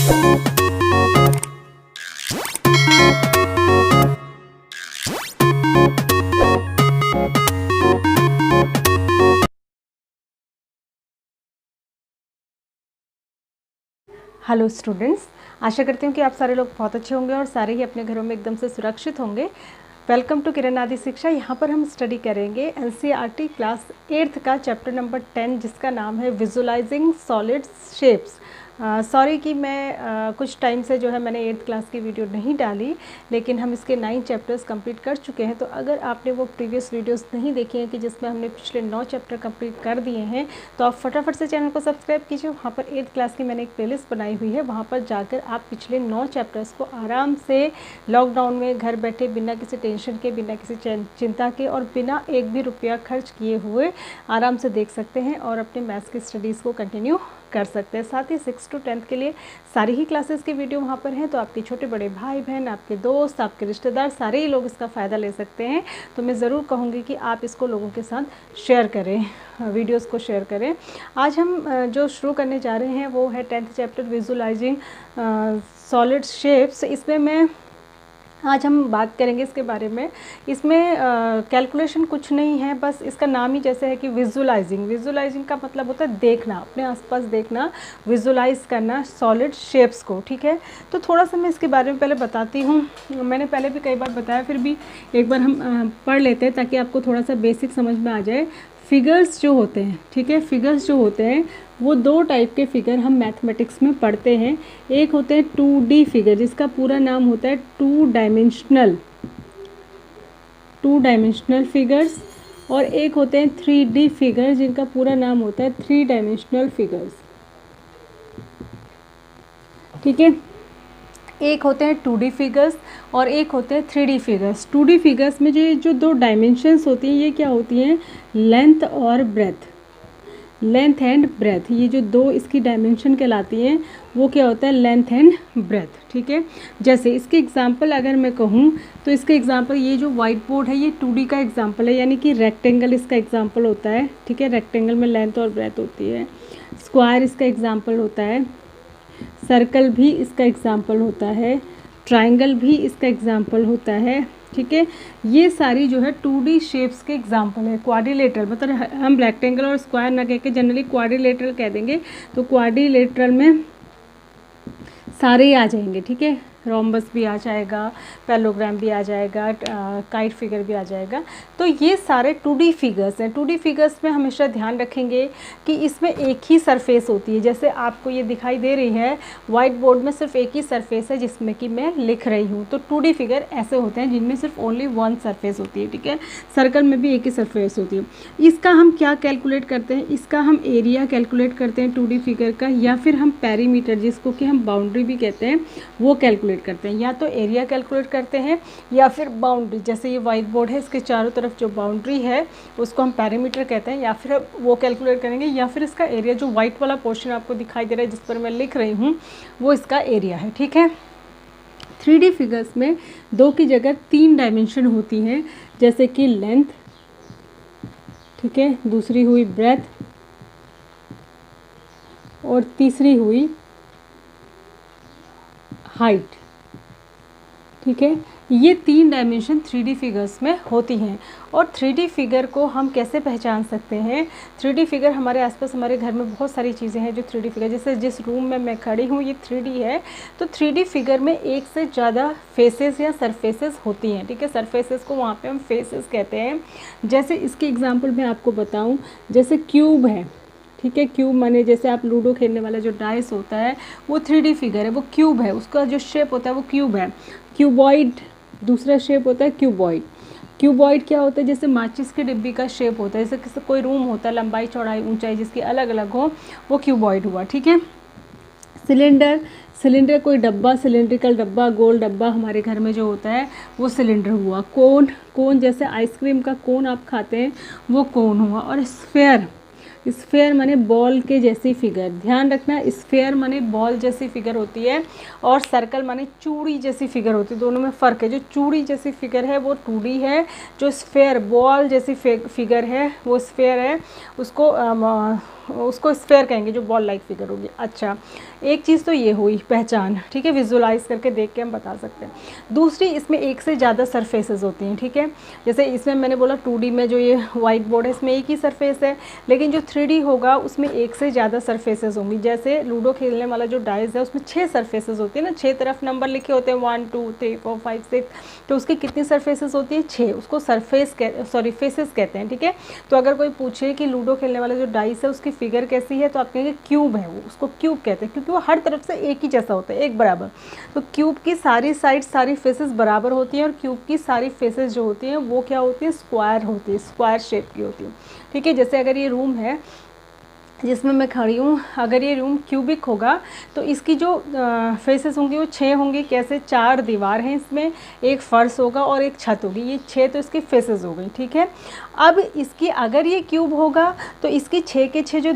Hello students, आशा करती हूँ कि आप सारे लोग बहुत अच्छे होंगे और सारे ही अपने घरों में एकदम से सुरक्षित होंगे। वेलकम टू किरण आदि शिक्षा। यहाँ पर हम स्टडी करेंगे एनसीईआरटी क्लास 8th का चैप्टर नंबर 10 जिसका नाम है विजुलाइजिंग सॉलिड शेप्स। सॉरी कि मैं कुछ टाइम से जो है मैंने 8th क्लास की वीडियो नहीं डाली, लेकिन हम इसके 9 चैप्टर्स कंप्लीट कर चुके हैं। तो अगर आपने वो प्रीवियस वीडियोस नहीं देखी हैं कि जिसमें हमने पिछले 9 चैप्टर कंप्लीट कर दिए हैं, तो आप फटाफट से चैनल को सब्सक्राइब कीजिए। वहाँ पर 8th क्लास की मैंने एक प्लेलिस्ट बनाई हुई है, वहाँ पर जाकर आप पिछले 9 चैप्टर्स को आराम से लॉकडाउन में घर बैठे बिना किसी टेंशन के, बिना किसी चिंता के और बिना एक भी रुपया खर्च किए हुए आराम से देख सकते हैं और अपने मैथ्स की स्टडीज़ को कंटिन्यू कर सकते हैं। साथ ही 6 to 10th के लिए सारी ही क्लासेस की वीडियो वहाँ पर हैं, तो आपके छोटे बड़े भाई बहन, आपके दोस्त, आपके रिश्तेदार सारे ही लोग इसका फ़ायदा ले सकते हैं। तो मैं ज़रूर कहूँगी कि आप इसको लोगों के साथ शेयर करें, वीडियोस को शेयर करें। आज हम जो शुरू करने जा रहे हैं वो है 10th chapter visualising solid shapes. इसमें मैं आज हम बात करेंगे इसके बारे में। इसमें कैलकुलेशन कुछ नहीं है, बस इसका नाम ही जैसे है कि विजुलाइजिंग का मतलब होता है देखना, अपने आसपास देखना, विजुलाइज करना सॉलिड शेप्स को। ठीक है, तो थोड़ा सा मैं इसके बारे में पहले बताती हूँ। मैंने पहले भी कई बार बताया, फिर भी एक बार हम पढ़ लेते हैं ताकि आपको थोड़ा सा बेसिक समझ में आ जाए। फिगर्स जो होते हैं, ठीक है, फिगर्स जो होते हैं वो 2 टाइप के फिगर हम मैथमेटिक्स में पढ़ते हैं। एक होते हैं 2D फिगर, जिसका पूरा नाम होता है टू डायमेंशनल फिगर्स, और एक होते हैं 3D फिगर जिनका पूरा नाम होता है 3 डायमेंशनल फिगर्स। ठीक है, एक होते हैं 2D फिगर्स और एक होते हैं 3D फिगर्स। 2D फिगर्स में जो 2 डायमेंशंस होती हैं ये क्या होती हैं, लेंथ और ब्रेथ, लेंथ एंड ब्रेथ। ये जो 2 इसकी डायमेंशन कहलाती हैं वो क्या होता है, लेंथ एंड ब्रेथ। ठीक है, जैसे इसके एग्जांपल अगर मैं कहूँ तो इसके एग्जांपल, ये जो वाइट बोर्ड है ये 2D का एग्जांपल है, यानी कि रेक्टेंगल इसका एग्जांपल होता है। ठीक है, रेक्टेंगल में लेंथ और ब्रेथ होती है। स्क्वायर इसका एग्जांपल होता है, सर्कल भी इसका एग्जांपल होता है, ट्रायंगल भी इसका एग्जांपल होता है। ठीक है, ये सारी जो है 2D शेप्स के एग्जांपल है। क्वाड्रिलेटरल मतलब हम रेक्टेंगल और स्क्वायर ना कह के जनरली क्वाड्रिलेटरल कह देंगे, तो क्वाड्रिलेटरल में सारे ही आ जाएंगे। ठीक है, रोम्बस भी आ जाएगा, पैलोग्राम भी आ जाएगा, काइट फिगर भी आ जाएगा। तो ये सारे 2D फिगर्स हैं। 2D फिगर्स में हमेशा ध्यान रखेंगे कि इसमें एक ही सरफेस होती है। जैसे आपको ये दिखाई दे रही है वाइट बोर्ड में सिर्फ एक ही सरफेस है जिसमें कि मैं लिख रही हूँ। तो 2D फिगर ऐसे होते हैं जिनमें सिर्फ ओनली 1 सरफेस होती है। ठीक है, सर्कल में भी एक ही सरफेस होती है। इसका हम क्या कैलकुलेट करते हैं, इसका हम एरिया कैलकुलेट करते हैं 2D फिगर का, या फिर हम पेरीमीटर, जिसको कि हम बाउंड्री भी कहते हैं, वो कैलकुलेट करते हैं। या तो एरिया कैलकुलेट करते हैं या फिर बाउंड्री, जैसे ये वाइट बोर्ड है इसके चारों तरफ जो बाउंड्री है उसको हम पेरीमीटर कहते हैं, या फिर वो कैलकुलेट करेंगे, या फिर इसका एरिया जो वाइट वाला पोर्शन आपको दिखाई दे रहा है जिस पर मैं लिख रही हूँ वो इसका एरिया है। ठीक है, 3D फिगर्स में 2 की जगह 3 डायमेंशन होती हैं, जैसे कि लेंथ, ठीक है, दूसरी हुई ब्रेथ और तीसरी हुई हाइट। ठीक है, ये 3 डायमेंशन 3D फिगर्स में होती हैं। और 3D फिगर को हम कैसे पहचान सकते हैं, 3D फिगर हमारे आसपास हमारे घर में बहुत सारी चीज़ें हैं जो 3D फिगर, जैसे जिस रूम में मैं खड़ी हूँ ये 3D है, तो 3D फिगर में एक से ज़्यादा फेसेस या सरफेसेस होती हैं। ठीक है, सरफेसेस को वहाँ पे हम फेसेस कहते हैं। जैसे इसके एग्जांपल मैं आपको बताऊँ, जैसे क्यूब है। ठीक है, क्यूब माने जैसे आप लूडो खेलने वाला जो डाइस होता है वो 3D फिगर है, वो क्यूब है, उसका जो शेप होता है वो क्यूब है। क्यूबॉइड दूसरा शेप होता है क्यूबॉइड। क्यूबॉइड क्या होता है, जैसे माचिस की डिब्बी का शेप होता है, जैसे किसी कोई रूम होता है लंबाई चौड़ाई ऊंचाई जिसकी अलग अलग हो, वो क्यूबॉइड हुआ। ठीक है, सिलेंडर कोई डब्बा, सिलेंड्रिकल डब्बा, गोल डब्बा हमारे घर में जो होता है वो सिलेंडर हुआ। कोन जैसे आइसक्रीम का कोन आप खाते हैं वो कोन हुआ। और स्फेयर माने बॉल के जैसी फिगर, ध्यान रखना, स्फेयर माने बॉल जैसी फिगर होती है और सर्कल माने चूड़ी जैसी फिगर होती है। दोनों में फ़र्क है, जो चूड़ी जैसी फिगर है वो 2D है, जो स्फेयर बॉल जैसी फिगर है वो स्फेयर है, उसको उसको स्फेयर कहेंगे, जो बॉल लाइक फिगर होगी। अच्छा, एक चीज़ तो ये हुई पहचान, ठीक है, विजुलाइज करके देख के हम बता सकते हैं। दूसरी, इसमें एक से ज़्यादा सरफेसेस होती हैं, ठीक है। जैसे इसमें मैंने बोला 2D में जो ये वाइट बोर्ड है इसमें एक ही सरफेस है, लेकिन जो 3D होगा उसमें एक से ज़्यादा सरफेसेस होंगी। जैसे लूडो खेलने वाला जो डाइस है उसमें 6 सरफेसेस होती है ना, 6 तरफ नंबर लिखे होते हैं 1 2 3 4 5 6, तो उसकी कितनी सरफेसेस होती है? 6। उसको फेसेस कहते हैं, ठीक है। तो अगर कोई पूछे कि लूडो खेलने वाला जो डाइस है उसकी फिगर कैसी है, तो आप कहेंगे क्यूब है वो, उसको क्यूब कहते हैं, क्योंकि वो हर तरफ से एक ही जैसा होता है, एक बराबर। तो क्यूब की सारी साइड सारी फेसेस बराबर होती हैं, और क्यूब की सारी फेसेस जो होती हैं वो क्या होती है? स्क्वायर होती है, स्क्वायर शेप की होती है, ठीक है। जैसे अगर ये रूम है जिसमें मैं खड़ी हूँ, अगर ये रूम क्यूबिक होगा तो इसकी जो फेसेस होंगी वो 6 होंगी। कैसे? 4 दीवार हैं इसमें, एक फ़र्श होगा और एक छत होगी, ये 6 तो इसकी फेसेस हो गई, ठीक है। अब इसकी अगर ये क्यूब होगा तो इसकी 6 के 6 जो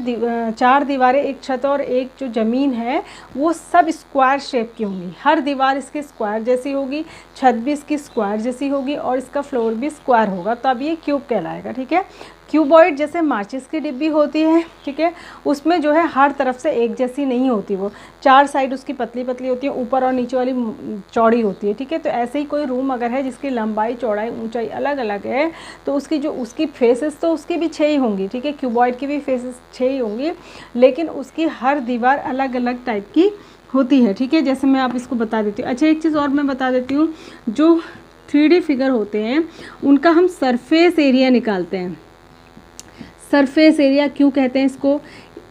4 दीवारें, एक छत और एक जो ज़मीन है, वो सब स्क्वायर शेप की होंगी। हर दीवार इसकी स्क्वायर जैसी होगी, छत भी इसकी स्क्वायर जैसी होगी, और इसका फ्लोर भी स्क्वायर होगा, तो अब ये क्यूब कहलाएगा, ठीक है। क्यूबॉइड जैसे माचिस की डिब्बी होती है, ठीक है, उसमें जो है हर तरफ से एक जैसी नहीं होती, वो 4 साइड उसकी पतली पतली होती है, ऊपर और नीचे वाली चौड़ी होती है, ठीक है। तो ऐसे ही कोई रूम अगर है जिसकी लंबाई चौड़ाई ऊंचाई अलग अलग है, तो उसकी फेसेस तो उसकी भी 6 ही होंगी, ठीक है। क्यूबॉइड की भी फेसेस 6 ही होंगी, लेकिन उसकी हर दीवार अलग अलग टाइप की होती है, ठीक है। जैसे मैं आप इसको बता देती हूँ। अच्छा, एक चीज़ और मैं बता देती हूँ, जो 3D फिगर होते हैं उनका हम सरफेस एरिया निकालते हैं। सरफेस एरिया क्यों कहते हैं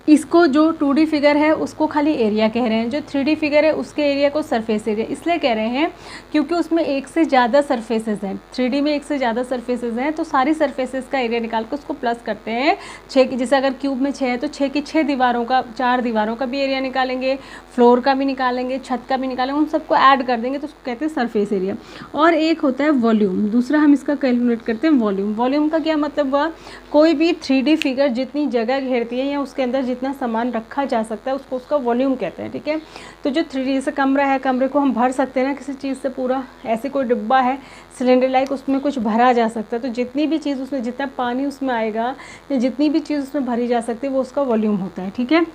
इसको जो 2D फिगर है उसको खाली एरिया कह रहे हैं, जो 3D फिगर है उसके एरिया को सरफेस एरिया इसलिए कह रहे हैं क्योंकि उसमें एक से ज़्यादा सरफेसेस हैं। 3D में एक से ज़्यादा सरफेसेस हैं, तो सारी सरफेसेस का एरिया निकाल कर उसको प्लस करते हैं 6 की। जैसे अगर क्यूब में 6 है तो 6 की 6 दीवारों का, 4 दीवारों का भी एरिया निकालेंगे, फ्लोर का भी निकालेंगे, छत का भी निकालेंगे, उन सबको ऐड कर देंगे तो उसको कहते हैं सरफेस एरिया। और एक होता है वॉल्यूम, दूसरा हम इसका कैलकुलेट करते हैं वॉल्यूम। वॉल्यूम का क्या मतलब हुआ? कोई भी 3D फिगर जितनी जगह घेरती है या उसके अंदर जितना सामान रखा जा सकता है उसको उसका वॉल्यूम कहते हैं, ठीक है। तो जो 3D जैसे कमरा है, कमरे को हम भर सकते हैं ना किसी चीज़ से पूरा, ऐसे कोई डिब्बा है सिलेंडर लाइक, उसमें कुछ भरा जा सकता है, तो जितनी भी चीज़ उसमें, जितना पानी उसमें आएगा या जितनी भी चीज़ उसमें भरी जा सकती है वो उसका वॉल्यूम होता है, ठीक है।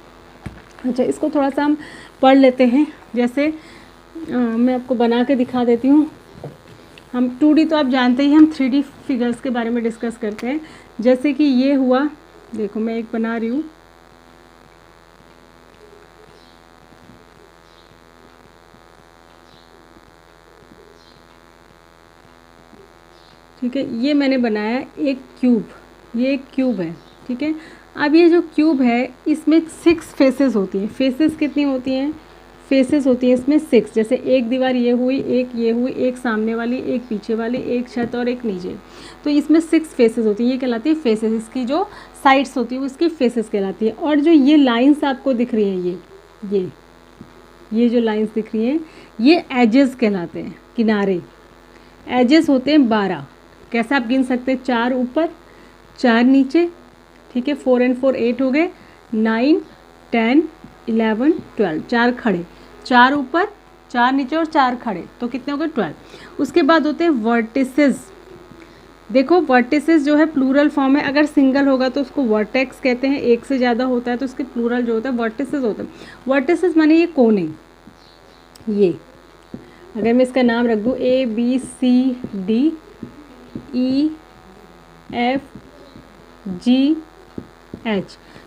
अच्छा, इसको थोड़ा सा हम पढ़ लेते हैं। जैसे मैं आपको बना के दिखा देती हूँ। हम 2D तो आप जानते ही, हम 3D फिगर्स के बारे में डिस्कस करते हैं। जैसे कि ये हुआ, देखो मैं एक बना रही हूँ, ठीक है। ये मैंने बनाया एक क्यूब, ये एक क्यूब है, ठीक है। अब ये जो क्यूब है इसमें 6 फेसेस होती हैं। फेसेस कितनी होती हैं? फेसेस होती है इसमें 6। जैसे एक दीवार ये हुई, एक ये हुई, एक सामने वाली, एक पीछे वाली, एक छत और एक नीचे, तो इसमें 6 फेसेस होती है। ये कहलाती है फेसेस। इसकी जो साइड्स होती है वो इसकी फेसेस कहलाती है। और जो ये लाइंस आपको दिख रही हैं, ये जो लाइंस दिख रही हैं ये एजेस कहलाते हैं, किनारे। एजेस होते हैं 12। कैसे आप गिन सकते हैं? 4 ऊपर 4 नीचे, ठीक है। 4 और 4 8 हो गए, 9 10 11 12, 4 खड़े, 4 ऊपर 4 नीचे और 4 खड़े, तो कितने हो गए? 12। उसके बाद होते हैं वर्टिसेस। देखो वर्टिसेस जो है प्लूरल फॉर्म है, अगर सिंगल होगा तो उसको वर्टेक्स कहते हैं, एक से ज़्यादा होता है तो उसके प्लूरल जो होता है वर्टिसेस होता है। वर्टिसेस माने ये कोने, ये अगर मैं इसका नाम रख दूँ ABCDEFG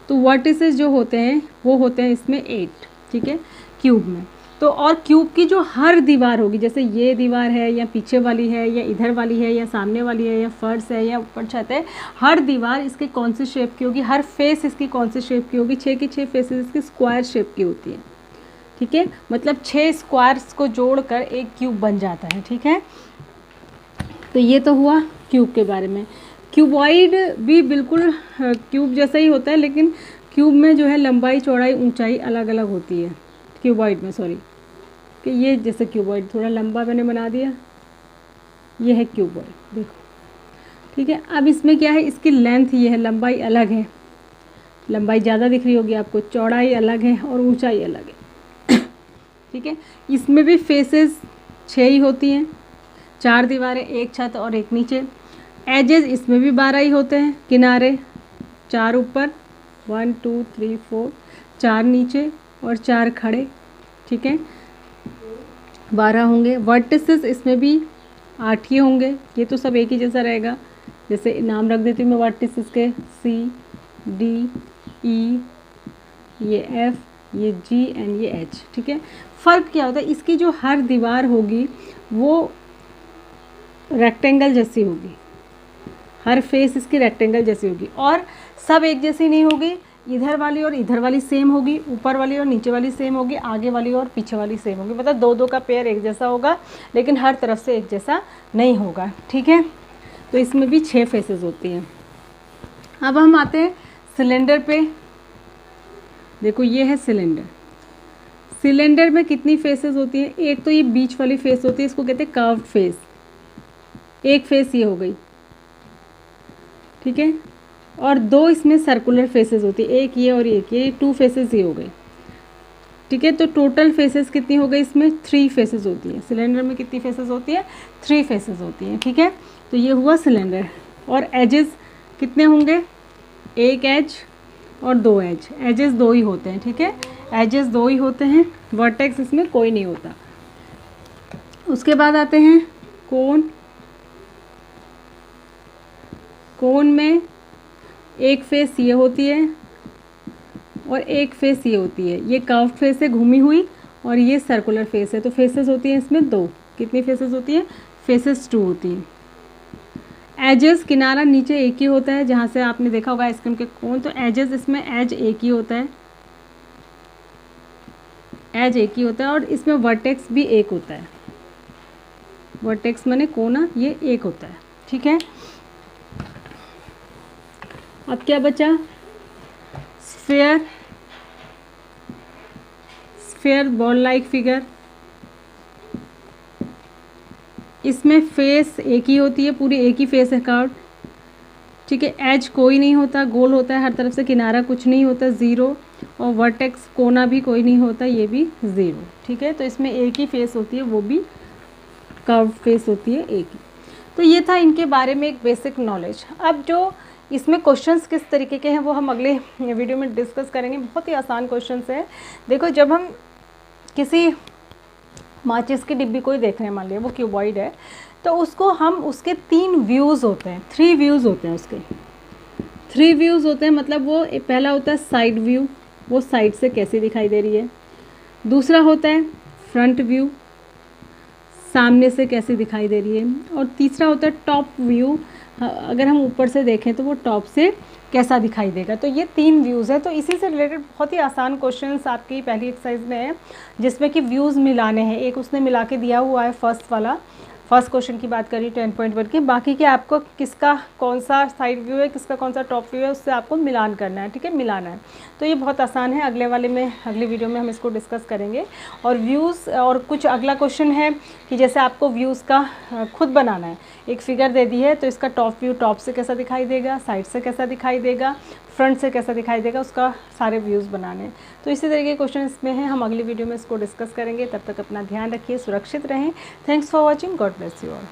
तो वर्टिसेस जो होते हैं वो होते हैं इसमें 8, ठीक है, क्यूब में। तो और क्यूब की जो हर दीवार होगी, जैसे ये दीवार है या पीछे वाली है या इधर वाली है या सामने वाली है या फर्श है या ऊपर छत है, हर दीवार इसके कौन से शेप की होगी, हर फेस इसकी कौन से शेप की होगी? 6 की 6 फेसेस इसकी स्क्वायर शेप की होती है, ठीक है। मतलब 6 स्क्वायर्स को जोड़कर एक क्यूब बन जाता है, ठीक है। तो ये तो हुआ क्यूब के बारे में। क्यूबॉइड भी बिल्कुल क्यूब जैसा ही होता है, लेकिन क्यूब में जो है लंबाई चौड़ाई ऊंचाई अलग अलग होती है। क्यूबॉइड में, सॉरी, कि ये जैसे क्यूबॉइड थोड़ा लंबा मैंने बना दिया, ये है क्यूबॉइड, देखो, ठीक है। अब इसमें क्या है, इसकी लेंथ ये है, लंबाई अलग है, लंबाई ज़्यादा दिख रही होगी आपको, चौड़ाई अलग है और ऊंचाई अलग है, ठीक है। इसमें भी फेसेस 6 ही होती हैं, 4 दीवारें, एक छत और एक नीचे। एजेस इसमें भी 12 ही होते हैं, किनारे 4 ऊपर 1 2 3 4, 4 नीचे और 4 खड़े, ठीक है, 12 होंगे। वर्टिसेस इसमें भी 8 ही होंगे, ये तो सब एक ही जैसा रहेगा। जैसे नाम रख देती हूँ मैं वर्टिसेस के, C D E, ये F, ये G एंड ये H, ठीक है। फ़र्क क्या होता है, इसकी जो हर दीवार होगी वो रेक्टेंगल जैसी होगी, हर फेस इसकी रेक्टेंगल जैसी होगी, और सब एक जैसी नहीं होगी। इधर वाली और इधर वाली सेम होगी, ऊपर वाली और नीचे वाली सेम होगी, आगे वाली और पीछे वाली सेम होगी। मतलब दो दो का पेयर एक जैसा होगा, लेकिन हर तरफ से एक जैसा नहीं होगा, ठीक है। तो इसमें भी 6 फेसेस होती हैं। अब हम आते हैं सिलेंडर पे। देखो ये है सिलेंडर। सिलेंडर में कितनी फेसेस होती हैं? एक तो ये बीच वाली फेस होती है, इसको कहते हैं कर्व्ड फेस। एक फेस ये हो गई, ठीक है, और 2 इसमें सर्कुलर फेसेस होती है, एक ये और एक ये, 2 फेसेस ये हो गई, ठीक है। तो टोटल फेसेस कितनी हो गई इसमें? 3 फेसेस होती है। सिलेंडर में कितनी फेसेस होती है? 3 फेसेस होती हैं, ठीक है। तो ये हुआ सिलेंडर। और एजेस कितने होंगे? एक एज और 2 एज। एजेस 2 ही होते हैं, ठीक है, एजेस 2 ही होते हैं, वर्टेक्स इसमें कोई नहीं होता। उसके बाद आते हैं कोन। कोन में एक फेस ये होती है और एक फेस ये होती है। ये कर्व्ड फेस है घूमी हुई, और ये सर्कुलर फेस है। तो फेसेस होती हैं इसमें 2। कितनी फेसेस होती हैं? फेसेस 2 होती हैं। एजेस, किनारा नीचे एक ही होता है, जहाँ से आपने देखा होगा आइसक्रीम के कोन, तो एजेस इसमें एज एक ही होता है, एज एक ही होता है। और इसमें वर्टेक्स भी एक होता है। वर्टेक्स माने कोना, ये एक होता है, ठीक है। अब क्या बचा? Sphere. Sphere ball like figure. इसमें फेस एक ही होती है, पूरी एक ही फेस है कर्व्ड, ठीक है। एज कोई नहीं होता, गोल होता है हर तरफ से, किनारा कुछ नहीं होता, 0, और वर्टेक्स कोना भी कोई नहीं होता, ये भी 0, ठीक है। तो इसमें एक ही फेस होती है, वो भी कर्व्ड फेस होती है एक ही। तो ये था इनके बारे में एक बेसिक नॉलेज। अब जो इसमें क्वेश्चंस किस तरीके के हैं वो हम अगले वीडियो में डिस्कस करेंगे। बहुत ही आसान क्वेश्चंस है। देखो, जब हम किसी माचिस की डिब्बी को ही देख रहे हैं, मान लिया वो क्यूबॉइड है, तो उसको हम, उसके 3 व्यूज़ होते हैं, 3 व्यूज़ होते हैं उसके, 3 व्यूज़ होते हैं। मतलब वो पहला होता है साइड व्यू, वो साइड से कैसी दिखाई दे रही है। दूसरा होता है फ्रंट व्यू, सामने से कैसी दिखाई दे रही है। और तीसरा होता है टॉप व्यू, अगर हम ऊपर से देखें तो वो टॉप से कैसा दिखाई देगा। तो ये 3 व्यूज़ हैं। तो इसी से रिलेटेड बहुत ही आसान क्वेश्चंस आपकी पहली एक्सरसाइज में है, जिसमें कि व्यूज़ मिलाने हैं। एक उसने मिला के दिया हुआ है, फर्स्ट क्वेश्चन की बात करी 10.1 की। बाकी के आपको किसका कौन सा साइड व्यू है, किसका कौन सा टॉप व्यू है, उससे आपको मिलान करना है, ठीक है, मिलाना है। तो ये बहुत आसान है। अगली वीडियो में हम इसको डिस्कस करेंगे। और व्यूज़, और कुछ अगला क्वेश्चन है कि जैसे आपको व्यूज़ का खुद बनाना है। एक फिगर दे दी है, तो इसका टॉप व्यू टॉप से कैसा दिखाई देगा, साइड से कैसा दिखाई देगा, फ्रंट से कैसा दिखाई देगा, उसका सारे व्यूज़ बनाने हैं। तो इसी तरीके के क्वेश्चन इसमें हैं। हम अगली वीडियो में इसको डिस्कस करेंगे। तब तक अपना ध्यान रखिए, सुरक्षित रहें। Thanks for watching. God bless you all.